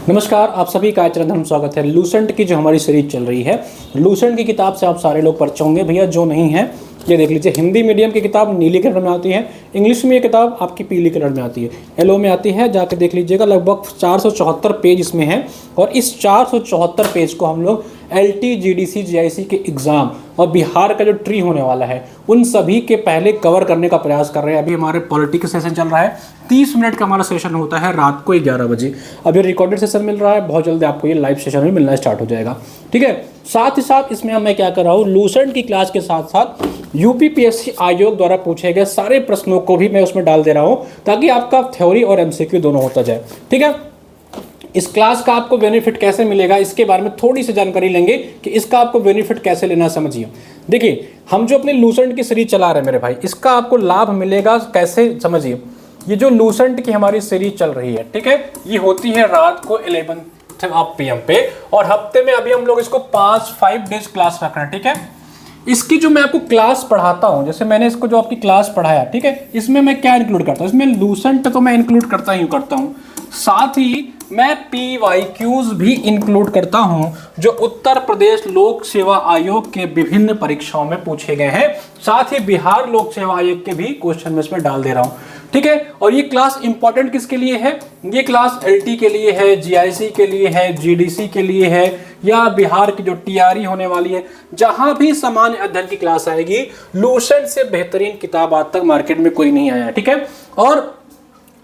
नमस्कार, आप सभी का आचरण स्वागत है। लूसेंट की जो हमारी सीरीज चल रही है, लूसेंट की किताब से आप सारे लोग परिचित होंगे। भैया जो नहीं है ये देख लीजिए, हिंदी मीडियम की किताब नीली कलर में आती है, इंग्लिश में ये किताब आपकी पीली कलर में आती है, येलो में आती है। जाके देख लीजिएगा, लगभग 474 पेज इसमें है। और इस 474 पेज को हम लोग LT GDC GIC के एग्ज़ाम और बिहार का जो ट्री होने वाला है उन सभी के पहले कवर करने का प्रयास कर रहे हैं। अभी हमारे पॉलिटिक्स सेशन चल रहा है, 30 मिनट का हमारा सेशन होता है रात को 11 बजे। अभी रिकॉर्डेड सेशन मिल रहा है, बहुत जल्दी आपको ये लाइव सेशन भी मिलना स्टार्ट हो जाएगा। ठीक है, साथ ही साथ इसमें मैं क्या कर रहा हूँ, लूसेंट की क्लास के साथ साथ UPPSC आयोग द्वारा पूछे गए सारे प्रश्नों को भी मैं उसमें डाल दे रहा हूँ, ताकि आपका थ्योरी और MCQ दोनों होता जाए। ठीक है, इस क्लास का आपको बेनिफिट कैसे मिलेगा इसके बारे में थोड़ी सी जानकारी लेंगे कि इसका आपको बेनिफिट कैसे लेना समझिए। देखिए, हम जो अपने लूसेंट की सीरीज चला रहे हैं मेरे भाई, इसका आपको लाभ मिलेगा कैसे समझिए। ये जो लूसेंट की हमारी सीरीज चल रही है, ठीक है, ये होती है रात को 11 PM पे, और हफ्ते में अभी हम लोग इसको 5 डेज क्लास रख रहे हैं। ठीक है, इसकी जो मैं आपको क्लास पढ़ाता हूं, जैसे मैंने इसको जो आपकी क्लास पढ़ाया, ठीक है, इसमें मैं क्या इंक्लूड करता हूं, इसमें लूसेंट तो मैं इंक्लूड करता हूं, साथ ही मैं PYQs भी इंक्लूड करता हूं जो उत्तर प्रदेश लोक सेवा आयोग के विभिन्न परीक्षाओं में पूछे गए हैं। साथ ही बिहार लोक सेवा आयोग के भी क्वेश्चन में इसमें डाल दे रहा हूं। ठीक है, और ये क्लास इंपॉर्टेंट किसके लिए है? ये क्लास LT के लिए है, GIC के लिए है, GDC के लिए है, या बिहार की जो TRE होने वाली है। जहां भी सामान्य अध्ययन की क्लास आएगी, लूसेंट से बेहतरीन किताब आज तक मार्केट में कोई नहीं आया। ठीक है, और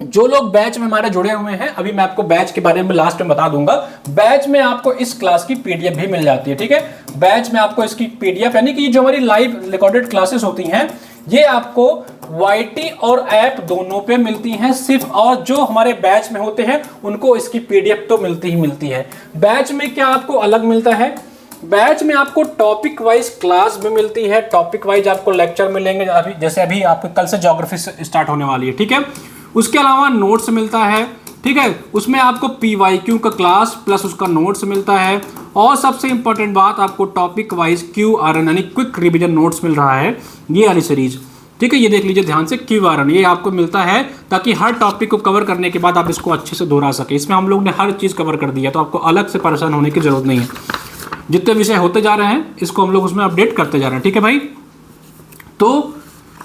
जो लोग बैच में हमारे जुड़े हुए हैं, अभी मैं आपको बैच के बारे में लास्ट में बता दूंगा। बैच में आपको इस क्लास की PDF भी मिल जाती है। ठीक है, बैच में आपको इसकी PDF, यानी कि जो हमारी लाइव रिकॉर्डेड क्लासेस होती हैं, ये आपको YT और ऐप दोनों पे मिलती हैं सिर्फ, और जो हमारे बैच में होते हैं उनको इसकी PDF तो मिलती ही मिलती है। बैच में क्या आपको अलग मिलता है? बैच में आपको टॉपिक वाइज क्लास भी मिलती है, टॉपिक वाइज आपको लेक्चर मिलेंगे। अभी जैसे अभी आपको कल से ज्योग्राफी स्टार्ट होने वाली है। ठीक है, उसके अलावा नोट्स मिलता है। ठीक है, उसमें आपको PYQ का क्लास प्लस उसका नोट्स मिलता है, और सबसे इंपॉर्टेंट बात, आपको टॉपिक वाइज QRN यानी क्विक रिवीजन नोट्स मिल रहा है, ये वाली सीरीज। ठीक है, ये देख लीजिए ध्यान से, QRN ये आपको मिलता है ताकि हर टॉपिक को कवर करने के बाद आप इसको अच्छे से दोहरा सके। इसमें हम लोग ने हर चीज़ कवर कर दी है, तो आपको अलग से परेशान होने की जरूरत नहीं है। जितने विषय होते जा रहे हैं इसको हम लोग उसमें अपडेट करते जा रहे हैं। ठीक है भाई, तो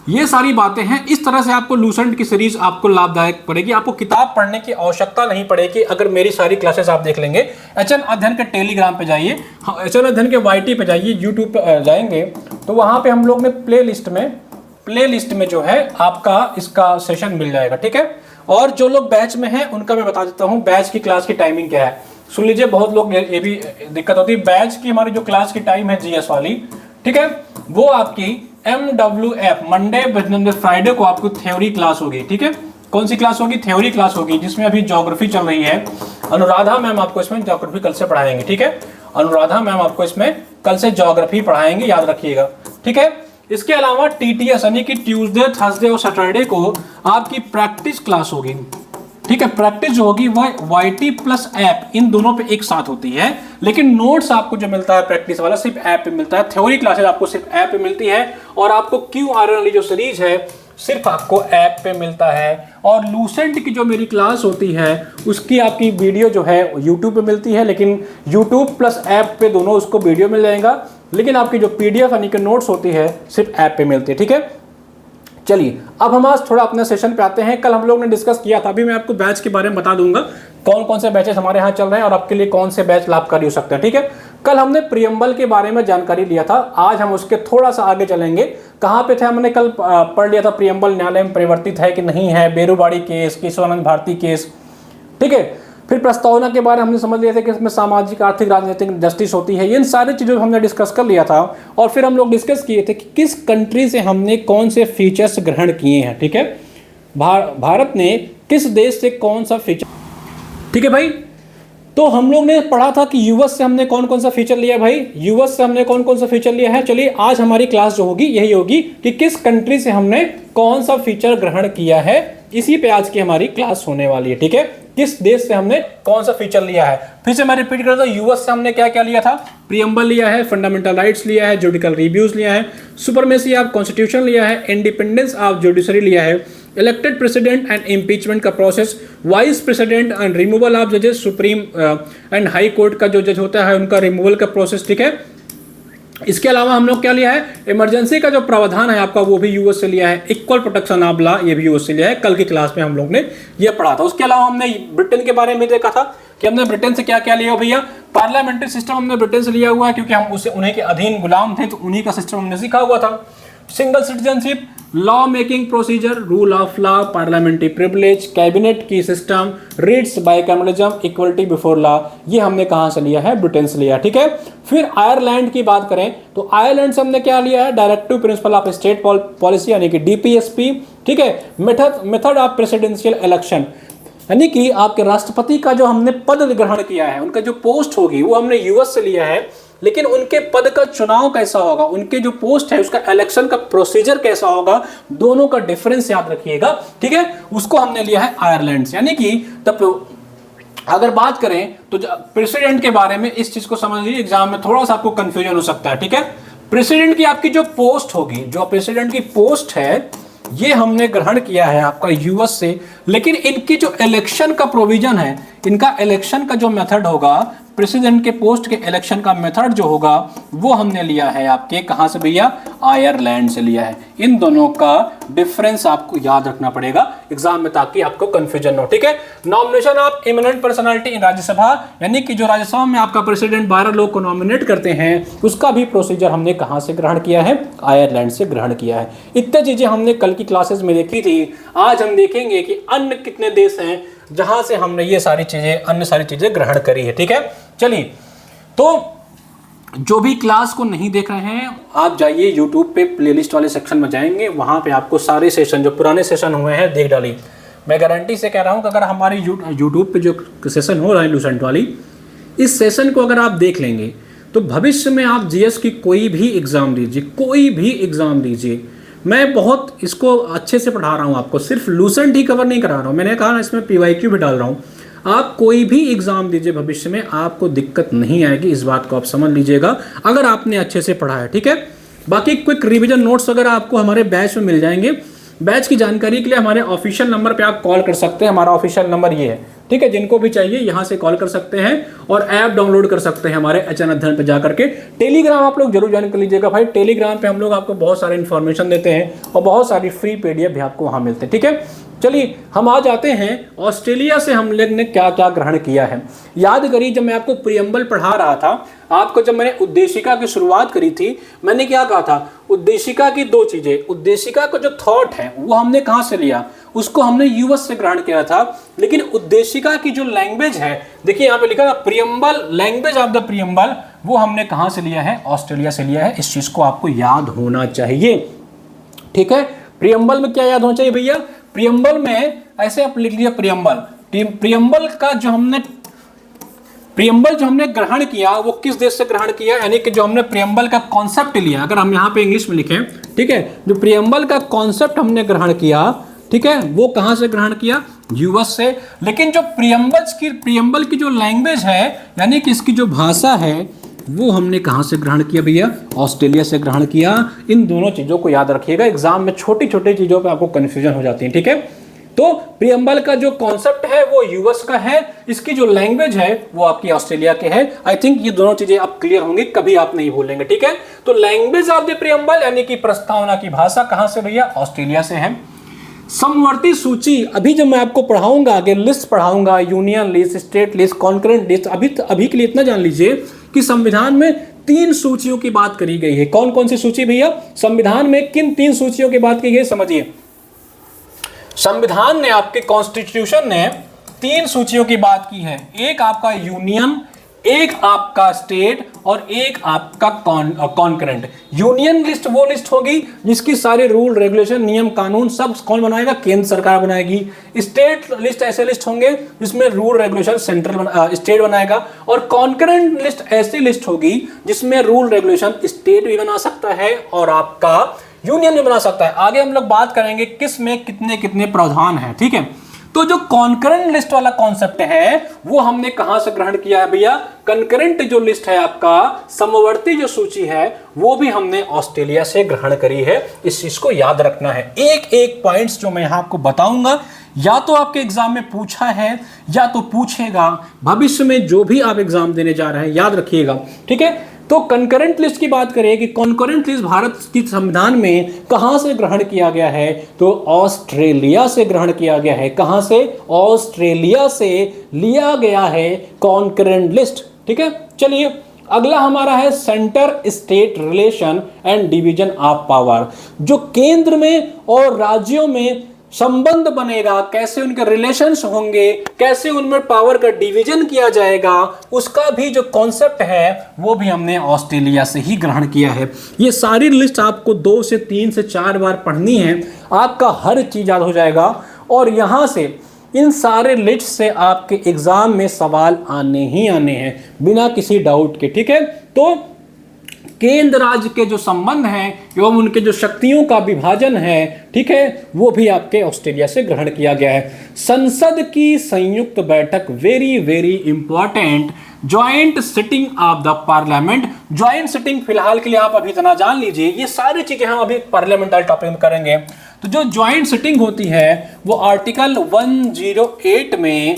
ये सारी बातें हैं। इस तरह से आपको लूसेंट की सीरीज आपको लाभदायक पड़ेगी, आपको किताब पढ़ने की आवश्यकता नहीं पड़ेगी अगर मेरी सारी क्लासेस आप देख लेंगे। HN अध्ययन के टेलीग्राम पे जाइए, HN अध्ययन के YT पे जाइए, यूट्यूब पे जाएंगे तो वहां पे हम लोग ने प्ले लिस्ट में जो है आपका इसका सेशन मिल जाएगा। ठीक है, और जो लोग बैच में हैं उनका मैं बता देता हूँ बैच की क्लास की टाइमिंग क्या है। सुन लीजिए, बहुत लोग ये भी दिक्कत होती है। बैच की हमारी जो क्लास की टाइम है GS वाली, ठीक है, वो आपकी MWF मंडे फ्राइडे को आपको थ्योरी क्लास होगी। ठीक है, कौन सी क्लास होगी? थ्योरी क्लास होगी, जिसमें अभी ज्योग्राफी चल रही है। अनुराधा मैम आपको इसमें ज्योग्राफी कल से पढ़ाएंगे। ठीक है, अनुराधा मैम आपको इसमें कल से ज्योग्राफी पढ़ाएंगे, याद रखिएगा। ठीक है, इसके अलावा TTS यानी कि ट्यूसडे, थर्सडे और सैटरडे को आपकी प्रैक्टिस क्लास होगी। ठीक है, प्रैक्टिस जो होगी वह YT प्लस ऐप इन दोनों पे एक साथ होती है, लेकिन नोट्स आपको जो मिलता है प्रैक्टिस वाला सिर्फ ऐप पे मिलता है। थ्योरी क्लासेस आपको सिर्फ ऐप पे मिलती है, और आपको QRN वाली जो सीरीज है सिर्फ आपको ऐप पे मिलता है। और लूसेंट की जो मेरी क्लास होती है उसकी आपकी वीडियो जो है यूट्यूब पे मिलती है, लेकिन यूट्यूब प्लस ऐप पे दोनों उसको वीडियो मिल जाएगा, लेकिन आपकी जो PDF यानी कि नोट्स होती है सिर्फ ऐप पे मिलती है। ठीक है, चलिए अब हम आज थोड़ा अपने सेशन पे आते हैं। कल हम लोग ने डिस्कस किया था, अभी मैं आपको बैच के बारे में बता दूंगा कौन कौन से बैचेस हमारे यहाँ चल रहे हैं और आपके लिए कौन से बैच लाभकारी हो सकते हैं। ठीक है, कल हमने प्रियम्बल के बारे में जानकारी लिया था, आज हम उसके थोड़ा सा आगे चलेंगे। कहाँ पे थे? हमने कल पढ़ लिया था प्रियम्बल न्यायालय में परिवर्तित है कि नहीं है, बेरूबाड़ी केस, केशवानंद भारती केस। ठीक है, फिर प्रस्तावना के बारे में हमने समझ लिया था कि इसमें सामाजिक, आर्थिक, राजनीतिक जस्टिस होती है। इन सारी चीज़ों को हमने डिस्कस कर लिया था, और फिर हम लोग डिस्कस किए थे कि किस कंट्री से हमने कौन से फीचर्स ग्रहण किए हैं। ठीक है, भारत ने किस देश से कौन सा फीचर। ठीक है भाई, तो हम लोग ने पढ़ा था कि US से हमने कौन कौन सा फीचर लिया है भाई, US से हमने कौन कौन सा फीचर लिया है। चलिए आज हमारी क्लास जो होगी यही होगी कि किस कंट्री से हमने कौन सा फीचर ग्रहण किया है, इसी पे आज की हमारी क्लास होने वाली है। ठीक है, किस देश से हमने कौन सा फीचर लिया है। फिर से मैं रिपीट करता हूं, US से हमने क्या क्या लिया था? प्रियम्बल लिया है, फंडामेंटल राइट्स लिया है, जुडिकल रिव्यूज लिया है, सुपरमेसी ऑफ कॉन्स्टिट्यूशन लिया है, इंडिपेंडेंस ऑफ जुडिशरी लिया है, इलेक्टेड प्रेसिडेंट एंड इम्पीचमेंट का process, vice president and removal of जजेस, सुप्रीम एंड हाई कोर्ट का जो जज होता है उनका रिमूवल का प्रोसेस, ठीक है। इसके अलावा हम लोग क्या लिया है, इमरजेंसी का जो प्रावधान है आपका वो भी यूएस से लिया है, इक्वल प्रोटेक्शन ऑफ लॉ ये भी यूएस से लिया है, कल की क्लास में हम लोग ने ये पढ़ा था। उसके अलावा हमने ब्रिटेन के बारे में देखा था कि हमने ब्रिटेन से क्या क्या लिया भैया, पार्लियामेंट्री सिस्टम हमने ब्रिटेन से लिया हुआ है क्योंकि हम उसे उन्हीं के अधीन गुलाम थे, तो उन्हीं का सिस्टम हमने सीखा हुआ था। Single citizenship, law making procedure, rule of law, parliamentary privilege, cabinet की system, writs, bicameralism, equality before law, ये हमने कहां से लिया है, ब्रिटेन से लिया, ठीक है। फिर आयरलैंड की बात करें तो आयरलैंड से हमने क्या लिया है, directive principle of state policy यानी कि डीपीएसपी, ठीक है। मेथड ऑफ प्रेसिडेंशियल इलेक्शन यानी कि आपके राष्ट्रपति का जो हमने पद ग्रहण किया है, उनका जो पोस्ट होगी वो हमने यूएस से लिया है, लेकिन उनके पद का चुनाव कैसा होगा, उनके जो पोस्ट है उसका इलेक्शन का प्रोसीजर कैसा होगा, दोनों का डिफरेंस याद रखिएगा, ठीक है। उसको हमने लिया है आयरलैंड से। यानी कि तब अगर बात करें तो प्रेसिडेंट के बारे में इस चीज को समझ लीजिए, एग्जाम में थोड़ा सा आपको कंफ्यूजन हो सकता है, ठीक है। प्रेसिडेंट की आपकी जो पोस्ट होगी, जो प्रेसिडेंट की पोस्ट है ये हमने ग्रहण किया है आपका यूएस से, लेकिन इनकी जो इलेक्शन का प्रोविजन है, इनका इलेक्शन का जो मेथड होगा, प्रेसिडेंट के पोस्ट के इलेक्शन का मेथड जो होगा वो हमने लिया है आपके कहां से भैया, आयरलैंड से लिया है। इन दोनों का डिफरेंस आपको याद रखना पड़ेगा एग्जाम में ताकि आपको कंफ्यूजन हो, ठीक है। Nomination of eminent personality in Rajya Sabha, यानी कि जो राज्यसभा में आपका प्रेसिडेंट 12 लोग को नॉमिनेट करते हैं उसका भी प्रोसीजर हमने कहां से ग्रहण किया है, आयरलैंड से ग्रहण किया है। इतनी चीजें हमने कल की क्लासेस में देखी थी। आज हम देखेंगे कि अन्य कितने देश हैं जहां से हमने ये सारी चीजें, अन्य सारी चीजें ग्रहण करी है, ठीक है। चलिए, तो जो भी क्लास को नहीं देख रहे हैं आप जाइए YouTube पे प्लेलिस्ट वाले सेक्शन में जाएंगे, वहां पे आपको सारे सेशन जो पुराने सेशन हुए हैं देख डालिए। मैं गारंटी से कह रहा हूं कि अगर हमारी YouTube पे जो सेशन हो रहा है लूसेंट वाली, इस सेशन को अगर आप देख लेंगे तो भविष्य में आप जीएस की कोई भी एग्जाम दीजिए, कोई भी एग्जाम दीजिए, मैं बहुत इसको अच्छे से पढ़ा रहा हूँ आपको, सिर्फ लूसेंट ही कवर नहीं करा रहा हूँ, मैंने कहा ना इसमें PYQ भी डाल रहा हूँ। आप कोई भी एग्जाम दीजिए भविष्य में आपको दिक्कत नहीं आएगी, इस बात को आप समझ लीजिएगा अगर आपने अच्छे से पढ़ा है, ठीक है। बाकी क्विक रिवीजन नोट्स वगैरह आपको हमारे बैच में मिल जाएंगे। बैच की जानकारी के लिए हमारे ऑफिशियल नंबर पे आप कॉल कर सकते हैं, हमारा ऑफिशियल नंबर ये है, ठीक है। जिनको भी चाहिए यहाँ से कॉल कर सकते हैं और ऐप डाउनलोड कर सकते हैं हमारे एचएन अध्ययन पे जाकर के। टेलीग्राम आप लोग जरूर ज्वाइन कर लीजिएगा भाई, टेलीग्राम पे हम लोग आपको बहुत सारे इन्फॉर्मेशन देते हैं और बहुत सारी फ्री PDF भी आपको वहाँ मिलते हैं, ठीक है। चलिए हम आ जाते हैं ऑस्ट्रेलिया से हम लोग ने क्या क्या ग्रहण किया है। याद करिए जब मैं आपको प्रियम्बल पढ़ा रहा था, आपको जब मैंने उद्देशिका की शुरुआत करी थी, मैंने क्या कहा था, उद्देशिका की दो चीजें, उद्देशिका का जो थॉट है वो हमने कहां से लिया, उसको हमने यूएस से ग्रहण किया था, लेकिन उद्देशिका की जो लैंग्वेज है, देखिए यहाँ पे लिखा था preamble, language of the preamble, वो हमने कहां से लिया है, ऑस्ट्रेलिया से लिया है। इस चीज को आपको याद होना चाहिए, ठीक है। प्रियम्बल में क्या याद होना चाहिए भैया, प्रियम्बल में ऐसे आप लिख लिया प्रियम्बल का जो हमने ग्रहण किया वो किस देश से ग्रहण किया, यानी कि जो हमने प्रियम्बल का कॉन्सेप्ट लिया, अगर हम यहाँ पे इंग्लिश में लिखें, ठीक है, जो प्रियम्बल का कॉन्सेप्ट हमने ग्रहण किया, ठीक है, वो कहां से ग्रहण किया, यूएस से। लेकिन जो प्रियम्बल की जो लैंग्वेज है, यानी कि इसकी जो भाषा है, वो हमने कहां से ग्रहण किया भैया, ऑस्ट्रेलिया से ग्रहण किया। इन दोनों चीजों को याद रखिएगा, एग्जाम में छोटी छोटी चीजों पे आपको कंफ्यूजन हो जाती है, ठीक है। तो प्रियम्बल का जो कॉन्सेप्ट है वो यूएस का है, इसकी जो लैंग्वेज है वो आपकी ऑस्ट्रेलिया के है। आई थिंक ये दोनों चीजें आप क्लियर होंगी, कभी आप नहीं भूलेंगे, ठीक है। तो लैंग्वेज ऑफ द प्रियम्बल यानी कि प्रस्तावना की भाषा कहां से भैया, ऑस्ट्रेलिया से है। समवर्ती सूची, अभी जब मैं आपको पढ़ाऊंगा आगे, लिस्ट पढ़ाऊंगा, union list, state list, concurrent list, अभी के लिए इतना जान लीजिए कि संविधान में 3 सूचियों की बात करी गई है। कौन कौन सी सूची भैया, संविधान में किन 3 सूचियों की बात की गई, समझिए। संविधान ने, आपके कॉन्स्टिट्यूशन ने 3 सूचियों की बात की है, एक आपका यूनियन, एक आपका स्टेट और एक आपका कॉन्करेंट। यूनियन लिस्ट वो लिस्ट होगी जिसकी सारे रूल रेगुलेशन नियम कानून सब कौन बनाएगा, केंद्र सरकार बनाएगी। स्टेट लिस्ट ऐसे लिस्ट होंगे जिसमें रूल रेगुलेशन स्टेट बनाएगा, और कॉन्करेंट लिस्ट ऐसी लिस्ट होगी जिसमें रूल रेगुलेशन स्टेट भी बना सकता है और आपका यूनियन भी बना सकता है। आगे हम लोग बात करेंगे किस में कितने कितने प्रावधान है, ठीक है। तो जो कॉन्करेंट लिस्ट वाला कॉन्सेप्ट है वो हमने कहां से ग्रहण किया है भैया? कंकरेंट जो लिस्ट है आपका, समवर्ती जो सूची है, वो भी हमने ऑस्ट्रेलिया से ग्रहण करी है। इस चीज को याद रखना है। एक एक पॉइंट्स जो मैं यहां आपको बताऊंगा, या तो आपके एग्जाम में पूछा है या तो पूछेगा, भविष्य में जो भी आप एग्जाम देने जा रहे हैं याद रखिएगा, ठीक है। तो कंकरेंट लिस्ट की बात करें कि कॉन्करेंट लिस्ट भारत की संविधान में कहां से ग्रहण किया गया है, तो ऑस्ट्रेलिया से ग्रहण किया गया है। कहां से? ऑस्ट्रेलिया से लिया गया है कॉन्करेंट लिस्ट, ठीक है। चलिए अगला हमारा है centre state relation and division of power. जो केंद्र में और राज्यों में संबंध बनेगा, कैसे उनके रिलेशंस होंगे, कैसे उनमें पावर का डिवीजन किया जाएगा, उसका भी जो कॉन्सेप्ट है वो भी हमने ऑस्ट्रेलिया से ही ग्रहण किया है। ये सारी लिस्ट आपको 2 से 3 से 4 बार पढ़नी है, आपका हर चीज याद हो जाएगा। और यहां से इन सारे लिस्ट से आपके एग्जाम में सवाल आने ही आने हैं बिना किसी डाउट के, ठीक है। तो केंद्र राज्य के जो संबंध हैं एवं उनके जो शक्तियों का विभाजन है, ठीक है, वो भी आपके ऑस्ट्रेलिया से ग्रहण किया गया है। संसद की संयुक्त बैठक, very very important, joint sitting of the parliament. Joint sitting फिलहाल के लिए आप अभी इतना जान लीजिए, ये सारी चीजें हम अभी पार्लियामेंट्री टॉपिक में करेंगे। तो जो ज्वाइंट सिटिंग होती है वो आर्टिकल 108 में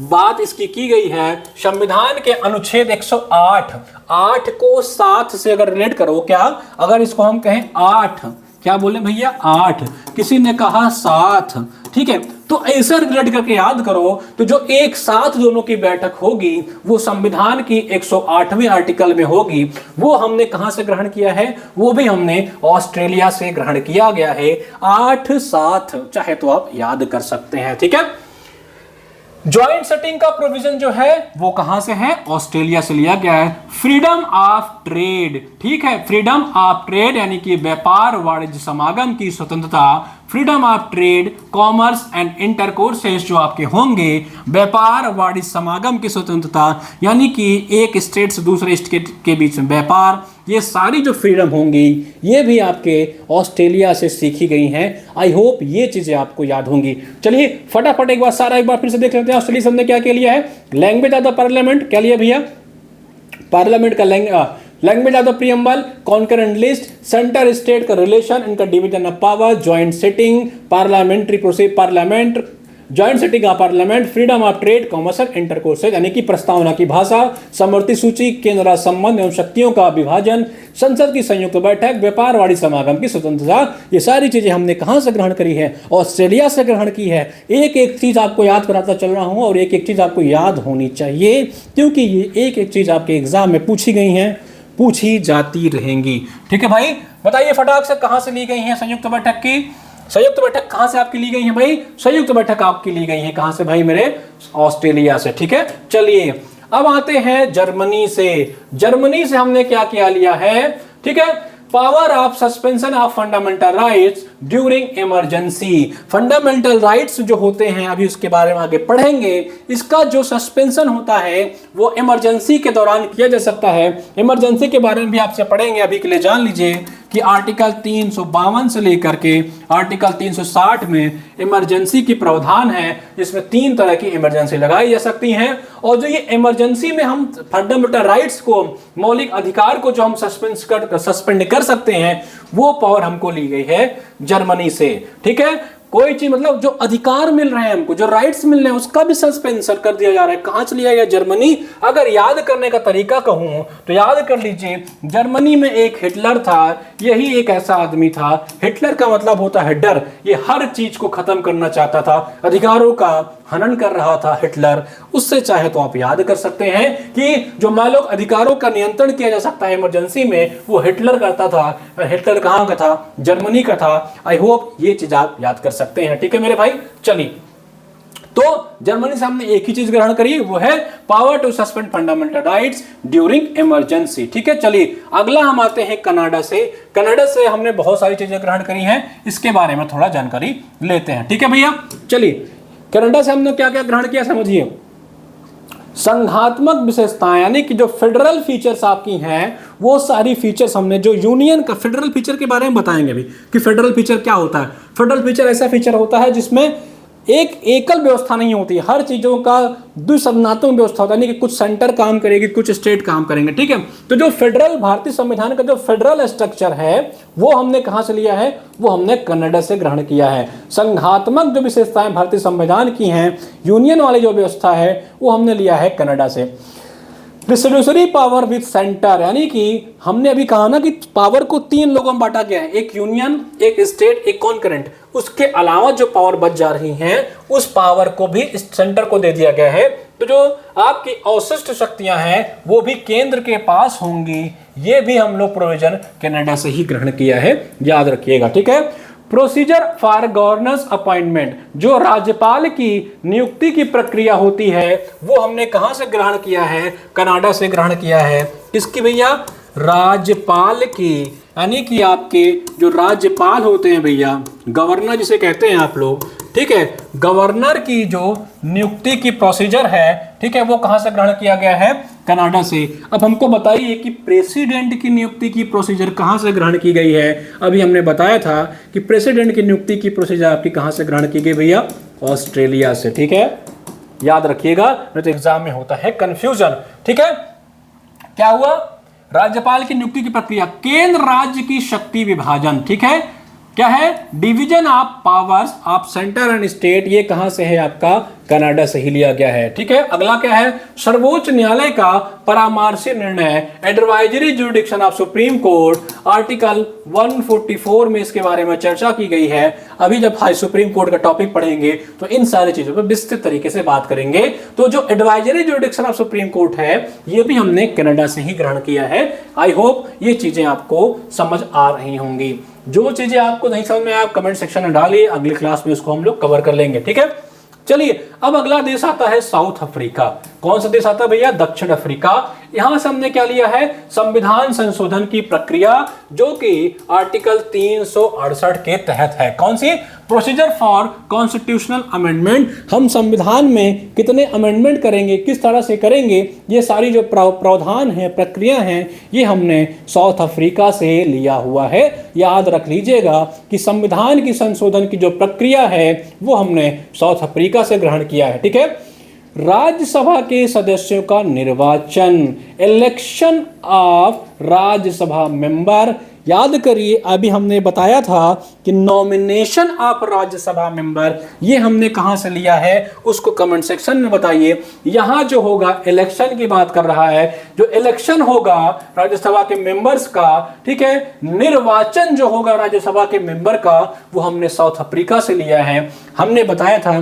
बात इसकी की गई है। संविधान के अनुच्छेद 108 8 को 7 से अगर रिलेट करो, क्या अगर इसको हम कहें 8, क्या बोले भैया 8, किसी ने कहा 7, ठीक है, तो ऐसे रिलेट करके याद करो। तो जो एक साथ दोनों की बैठक होगी वो संविधान की 108वें आर्टिकल में होगी। वो हमने कहां से ग्रहण किया है? वो भी हमने ऑस्ट्रेलिया से ग्रहण किया गया है। 8-7 चाहे तो आप याद कर सकते हैं, ठीक है। ज्वाइंट सेटिंग का प्रोविजन जो है वो कहां से है? ऑस्ट्रेलिया से लिया गया है। फ्रीडम ऑफ ट्रेड, ठीक है, फ्रीडम ऑफ ट्रेड यानी कि व्यापार वाणिज्य समागम की स्वतंत्रता, freedom of trade, commerce and intercourses जो आपके होंगे, व्यापार वाणिज्य समागम की स्वतंत्रता यानी कि एक स्टेट से दूसरे स्टेट के बीच में व्यापार, ये सारी जो फ्रीडम होंगी ये भी आपके ऑस्ट्रेलिया से सीखी गई हैं। आई होप ये चीजें आपको याद होंगी। चलिए फटाफट एक बार सारा एक बार फिर से देख लेते हैं। ऑस्ट्रेलिया से हमने क्या क्या लिया है? लैंग्वेज ऑफ द पार्लियामेंट, क्या लिया भैया? पार्लियामेंट का language of the preamble, concurrent list, centre state का रिलेशन, इनका division of power, joint sitting, parliamentary process, parliament, joint sitting of parliament, freedom of trade, commerce and intercourses यानी कि प्रस्तावना की भाषा, समवर्ती सूची, केंद्र राज्य संबंध एवं शक्तियों का विभाजन, संसद की संयुक्त बैठक, व्यापार वाणिज्य समागम की स्वतंत्रता, ये सारी चीजें हमने कहां से ग्रहण करी है? ऑस्ट्रेलिया से ग्रहण की है। एक एक चीज आपको याद कराता चल रहा हूं और एक एक चीज आपको याद होनी चाहिए, क्योंकि ये एक एक चीज आपके एग्जाम में पूछी गई है, पूछी जाती रहेंगी, ठीक है भाई। बताइए फटाक से कहां से ली गई है संयुक्त बैठक की? संयुक्त बैठक कहां से आपकी ली गई है भाई? संयुक्त बैठक आपकी ली गई है कहां से भाई मेरे? ऑस्ट्रेलिया से, ठीक है। चलिए अब आते हैं जर्मनी से। जर्मनी से हमने क्या क्या लिया है? ठीक है, power of suspension of fundamental rights during emergency. Fundamental rights जो होते हैं अभी उसके बारे में आगे पढ़ेंगे। इसका जो सस्पेंशन होता है वो इमरजेंसी के दौरान किया जा सकता है। इमरजेंसी के बारे में भी आपसे पढ़ेंगे। अभी के लिए जान लीजिए कि आर्टिकल 352 से लेकर के आर्टिकल 360 में इमरजेंसी की प्रावधान है, जिसमें 3 तरह की इमरजेंसी लगाई जा सकती हैं। और जो ये इमरजेंसी में हम फंडामेंटल राइट्स को, मौलिक अधिकार को जो हम सस्पेंड कर सकते हैं, वो पावर हमको ली गई है जर्मनी से, ठीक है। कोई चीज मतलब जो अधिकार मिल रहे हैं हमको, जो राइट्स मिल रहे हैं, उसका भी सस्पेंशन कर दिया जा रहा है। कहां से लिया गया? जर्मनी। अगर याद करने का तरीका कहूं तो याद कर लीजिए, जर्मनी में एक हिटलर था। यही एक ऐसा आदमी था, हिटलर का मतलब होता है डर। ये हर चीज को खत्म करना चाहता था, अधिकारों का हनन कर रहा था हिटलर। उससे चाहे तो आप याद कर सकते हैं कि जो मानव अधिकारों का नियंत्रण किया जा सकता है इमरजेंसी में, वो हिटलर करता था। हिटलर कहां का था? जर्मनी का था। आई होप ये चीज आप याद कर सकते हैं, ठीक है मेरे भाई। चलिए, तो जर्मनी से हमने एक ही चीज ग्रहण करी, वो है power to suspend fundamental rights during emergency, ठीक है। चलिए अगला हम आते हैं कनाडा से। कनाडा से हमने बहुत सारी चीजें ग्रहण करी हैं, इसके बारे में थोड़ा जानकारी लेते हैं, ठीक है भैया। चलिए कनाडा से हमने क्या क्या ग्रहण किया समझिए। संघात्मक विशेषताएं यानी कि जो फेडरल फीचर्स आपकी हैं, वो सारी फीचर्स हमने जो यूनियन का फेडरल फीचर के बारे में बताएंगे अभी कि फेडरल फीचर क्या होता है। फेडरल फीचर ऐसा फीचर होता है जिसमें एक एकल व्यवस्था नहीं होती, हर चीजों का द्विसंघात्मक व्यवस्था होता है, यानी कि कुछ सेंटर काम करेगी, कुछ स्टेट काम करेंगे, ठीक है। तो जो फेडरल भारतीय संविधान का जो फेडरल स्ट्रक्चर है वो हमने कहां से लिया है, वो हमने कनाडा से ग्रहण किया है। संघात्मक जो विशेषताएं भारतीय संविधान की हैं, यूनियन वाली जो व्यवस्था है वो हमने लिया है कनाडा से। डिस्ट्रीब्यूशनरी पावर विद सेंटर, यानी कि हमने अभी कहा ना कि पावर को 3 लोगों में बांटा गया है, एक यूनियन, एक स्टेट, एक कॉन्करेंट। उसके अलावा जो पावर बच जा रही हैं उस पावर को भी सेंटर को दे दिया गया है। तो जो आपकी अवशिष्ट शक्तियां हैं वो भी केंद्र के पास होंगी। ये भी हम लोग प्रोविजन कनाडा से ही ग्रहण किया है, याद रखिएगा, ठीक है। प्रोसीजर फॉर गवर्नर्स अपॉइंटमेंट, जो राज्यपाल की नियुक्ति की प्रक्रिया होती है वो हमने कहां से ग्रहण किया है, कनाडा से ग्रहण किया है। किसकी भैया, राज्यपाल की, यानी कि आपके जो राज्यपाल होते हैं भैया, गवर्नर जिसे कहते हैं आप लोग, ठीक है, गवर्नर की जो नियुक्ति की प्रोसीजर है, ठीक है, वो कहां से ग्रहण किया गया है, कनाडा से। अब हमको बताइए कि प्रेसिडेंट की नियुक्ति की प्रोसीजर कहां से ग्रहण की गई है। अभी हमने बताया था कि प्रेसिडेंट की नियुक्ति की प्रोसीजर आपकी कहां से ग्रहण की गई भैया, ऑस्ट्रेलिया से, ठीक है, याद रखिएगा, नहीं तो एग्जाम में होता है कंफ्यूजन, ठीक है। क्या हुआ, राज्यपाल की नियुक्ति की प्रक्रिया, केंद्र राज्य की शक्ति विभाजन, ठीक है, क्या है, division of powers of centre and state, ये कहां से है आपका, कनाडा से ही लिया गया है, ठीक है। अगला क्या है, सर्वोच्च न्यायालय का परामर्शी निर्णय, advisory jurisdiction of supreme court, article 144 में इसके बारे में चर्चा की गई है। अभी जब हाई सुप्रीम कोर्ट का टॉपिक पढ़ेंगे तो इन सारी चीजों पर विस्तृत तरीके से बात करेंगे। तो जो advisory jurisdiction of supreme court है ये भी हमने कनाडा से ही ग्रहण किया है। आई होप ये चीजें आपको समझ आ रही होंगी। जो चीजें आपको नहीं समझ में आप कमेंट सेक्शन में डालिए, अगली क्लास में उसको हम लोग कवर कर लेंगे, ठीक है। चलिए अब अगला देश आता है साउथ अफ्रीका। कौन सा देश आता है भैया, दक्षिण अफ्रीका। यहां से हमने क्या लिया है, संविधान संशोधन की प्रक्रिया, जो कि आर्टिकल 368 के तहत है। कौन सी, प्रोसीजर फॉर कॉन्स्टिट्यूशनल अमेंडमेंट। हम संविधान में कितने अमेंडमेंट करेंगे, किस तरह से करेंगे, ये सारी जो प्रावधान है, प्रक्रिया है, ये हमने साउथ अफ्रीका से लिया हुआ है। याद रख लीजिएगा कि संविधान की संशोधन की जो प्रक्रिया है वो हमने साउथ अफ्रीका से ग्रहण किया है, ठीक है। राज्यसभा के सदस्यों का निर्वाचन, इलेक्शन ऑफ राज्यसभा मेंबर। याद करिए अभी हमने बताया था कि नॉमिनेशन ऑफ राज्यसभा मेंबर ये हमने कहां से लिया है, उसको कमेंट सेक्शन में बताइए। यहां जो होगा इलेक्शन की बात कर रहा है, जो इलेक्शन होगा राज्यसभा के मेंबर्स का, ठीक है, निर्वाचन जो होगा राज्यसभा के मेंबर का वो हमने साउथ अफ्रीका से लिया है। हमने बताया था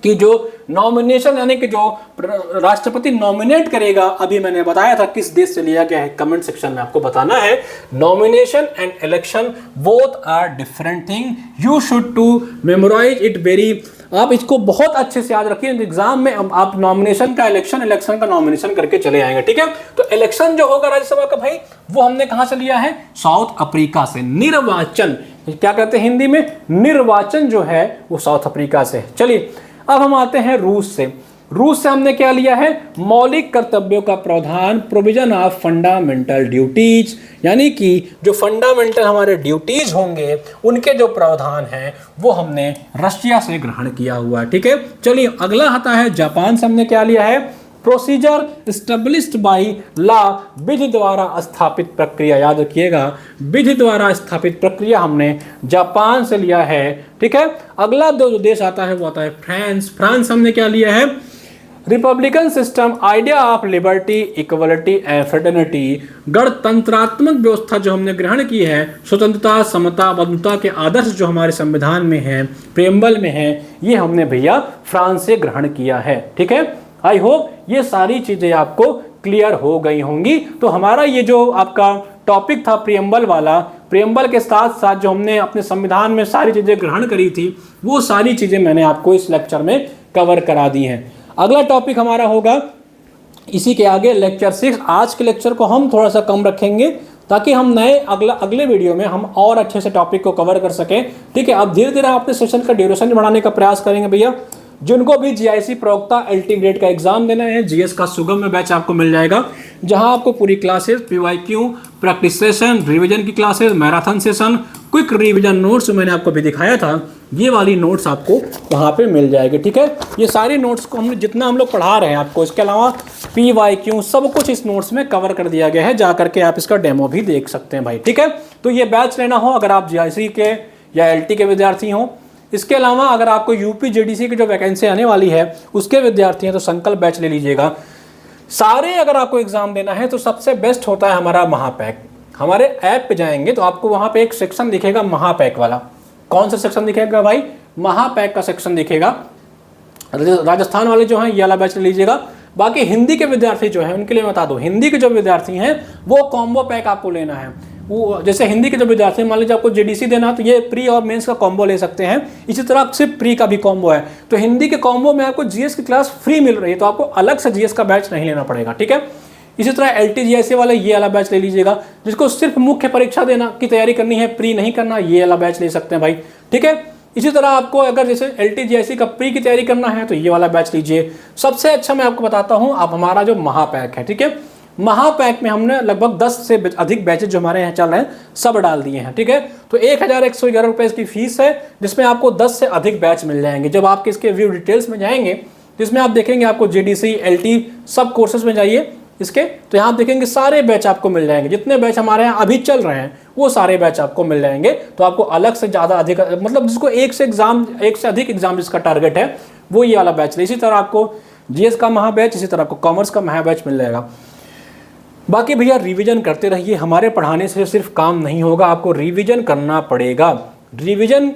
कि जो नॉमिनेशन यानी कि जो राष्ट्रपति नॉमिनेट करेगा, अभी मैंने बताया था किस देश से लिया गया है, कमेंट सेक्शन में आपको बताना है। Nomination and election both are different thing, you should to memorize it very. आप इसको बहुत अच्छे से याद रखिए, एग्जाम में आप नॉमिनेशन का इलेक्शन, इलेक्शन का नॉमिनेशन करके चले आएंगे, ठीक है। तो इलेक्शन जो होगा राज्यसभा का भाई वो हमने कहां से लिया है, साउथ अफ्रीका से। निर्वाचन क्या कहते हैं हिंदी में, निर्वाचन जो है वो साउथ अफ्रीका से। चलिए अब हम आते हैं रूस से। रूस से हमने क्या लिया है, मौलिक कर्तव्यों का प्रावधान, प्रोविजन ऑफ फंडामेंटल ड्यूटीज, यानी कि जो फंडामेंटल हमारे ड्यूटीज होंगे उनके जो प्रावधान हैं वो हमने रशिया से ग्रहण किया हुआ है, ठीक है। चलिए अगला आता है जापान से। हमने क्या लिया है, प्रोसीजर एस्टेब्लिश्ड बाय लॉ, विधि द्वारा स्थापित प्रक्रिया। याद रखिएगा, विधि द्वारा स्थापित प्रक्रिया हमने जापान से लिया है, ठीक है। अगला जो देश आता है वो आता है फ्रांस। फ्रांस हमने क्या लिया है, republican system, idea of liberty, equality and fraternity, गणतंत्रात्मक व्यवस्था जो हमने ग्रहण की है, स्वतंत्रता, समता, बंधुता के आदर्श जो हमारे संविधान में है, प्रेम्बल में है, ये हमने भैया फ्रांस से ग्रहण किया है, ठीक है। आई होप ये सारी चीजें आपको क्लियर हो गई होंगी। तो हमारा ये जो आपका टॉपिक था प्रियम्बल वाला, प्रियम्बल के साथ साथ जो हमने अपने संविधान में सारी चीजें ग्रहण करी थी वो सारी चीजें मैंने आपको इस लेक्चर में कवर करा दी हैं। अगला टॉपिक हमारा होगा इसी के आगे लेक्चर 6। आज के लेक्चर को हम थोड़ा सा कम रखेंगे ताकि हम नए अगले वीडियो में हम और अच्छे से टॉपिक को कवर कर सकें, ठीक है। अब धीरे धीरे अपने सेशन का ड्यूरेशन बढ़ाने का प्रयास करेंगे भैया। जिनको भी जीआईसी प्रवक्ता एलटी ग्रेड का एग्जाम देना है, जीएस का सुगम में बैच आपको मिल जाएगा, जहां आपको पूरी classes, PYQ, practice session, revision की classes, marathon session, quick revision notes मैंने आपको भी दिखाया था, ये वाली नोट्स आपको वहाँ पे मिल जाएगी। ठीक है, ये सारी नोट्स को हमने जितना हम लोग पढ़ा रहे हैं आपको, इसके अलावा PYQ सब कुछ इस नोट्स में कवर कर दिया गया है, जा करके आप इसका डेमो भी देख सकते हैं भाई। ठीक है, तो ये बैच लेना हो अगर आप GIC के या LT के विद्यार्थी हों, इसके अलावा अगर आपको UP JDC की जो वैकेंसी आने वाली है उसके विद्यार्थी हैं तो संकल्प बैच ले लीजिएगा। सारे अगर आपको एग्जाम देना है तो सबसे बेस्ट होता है हमारा महापैक। हमारे ऐप पे जाएंगे तो आपको वहाँ पे एक सेक्शन दिखेगा महापैक वाला। कौन सा सेक्शन दिखेगा भाई? महापैक का सेक्शन दिखेगा। राजस्थान वाले जो हैं ये वाला बैच ले लीजिएगा। बाकी हिंदी के विद्यार्थी जो हैं उनके लिए बता दो, हिंदी के जो विद्यार्थी हैं वो कॉम्बो पैक आपको लेना है। वो जैसे हिंदी के जो विद्यार्थी, मान लीजिए आपको JDC देना है तो ये प्री और मेंस का कॉम्बो ले सकते हैं। इसी तरह सिर्फ प्री का भी कॉम्बो है। तो हिंदी के कॉम्बो में आपको GS की क्लास फ्री मिल रही है, तो आपको अलग से GS का बैच नहीं लेना पड़ेगा। ठीक है, इसी तरह LT GIC वाला ये वाला बैच ले लीजिएगा। जिसको सिर्फ मुख्य परीक्षा देना की तैयारी करनी है, प्री नहीं करना, ये वाला बैच ले सकते हैं भाई। ठीक है, इसी तरह आपको अगर जैसे LT GIC का प्री की तैयारी करना है तो ये वाला बैच लीजिए। सबसे अच्छा मैं आपको बताता हूँ, आप हमारा जो महापैक है, ठीक है, महापैक में हमने लगभग 10 से अधिक बैचेज जो हमारे यहाँ चल रहे हैं सब डाल दिए हैं। ठीक है, तो 1111 रुपये इसकी फीस है, जिसमें आपको 10 से अधिक बैच मिल जाएंगे। जब आपके इसके व्यू डिटेल्स में जाएंगे जिसमें आप देखेंगे आपको JDC LT सब कोर्सेज में जाइए इसके, तो यहाँ आप देखेंगे सारे बैच आपको मिल जाएंगे। जितने बैच हमारे यहाँ अभी चल रहे हैं वो सारे बैच आपको मिल जाएंगे। तो आपको अलग से ज़्यादा अधिक, मतलब जिसको एक से अधिक एग्जाम जिसका टारगेट है वो ये वाला बैच ले। इसी तरह आपको GS का महा बैच, इसी तरह आपको कॉमर्स का महा बैच मिल जाएगा। बाकी भैया रिवीजन करते रहिए, हमारे पढ़ाने से सिर्फ काम नहीं होगा, आपको रिवीजन करना पड़ेगा। रिवीजन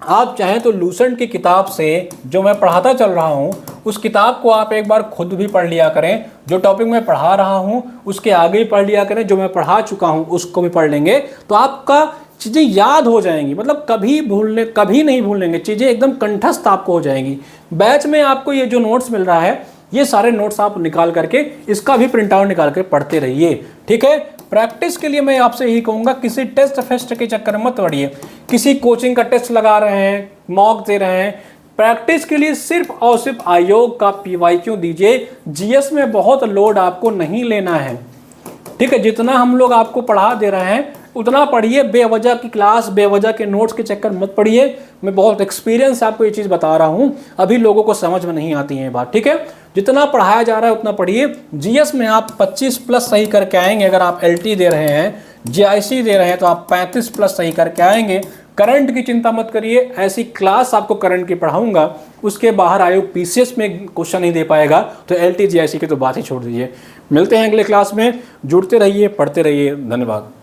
आप चाहें तो लूसेंट की किताब से जो मैं पढ़ाता चल रहा हूँ उस किताब को आप एक बार खुद भी पढ़ लिया करें। जो टॉपिक मैं पढ़ा रहा हूँ उसके आगे ही पढ़ लिया करें, जो मैं पढ़ा चुका हूँ उसको भी पढ़ लेंगे तो आपका चीज़ें याद हो जाएंगी। मतलब कभी नहीं भूलेंगे, चीज़ें एकदम कंठस्थ आपको हो जाएंगी। बैच में आपको ये जो नोट्स मिल रहा है ये सारे नोट्स आप निकाल करके इसका भी प्रिंट आउट निकाल कर पढ़ते रहिए। ठीक है, प्रैक्टिस के लिए मैं आपसे यही कहूँगा, किसी टेस्ट फेस्ट के चक्कर में मत पड़िए। किसी कोचिंग का टेस्ट लगा रहे हैं, मॉक दे रहे हैं, प्रैक्टिस के लिए सिर्फ और सिर्फ आयोग का PYQ दीजिए। GS में बहुत लोड आपको नहीं लेना है। ठीक है, जितना हम लोग आपको पढ़ा दे रहे हैं उतना पढ़िए, बेवजह की क्लास, बेवजह के नोट्स के चक्कर मत पढ़िए। मैं बहुत एक्सपीरियंस से आपको ये चीज़ बता रहा हूँ, अभी लोगों को समझ में नहीं आती है बात। ठीक है, जितना पढ़ाया जा रहा है उतना पढ़िए। GS में आप 25+ सही करके आएंगे। अगर आप LT दे रहे हैं, GIC दे रहे हैं तो आप 35+ सही करके आएंगे। करंट की चिंता मत करिए, ऐसी क्लास आपको करंट की पढ़ाऊंगा, उसके बाहर आयोग PCS में क्वेश्चन नहीं दे पाएगा। तो LT GIC की तो बात ही छोड़ दीजिए। मिलते हैं अगले क्लास में, जुड़ते रहिए, पढ़ते रहिए। धन्यवाद।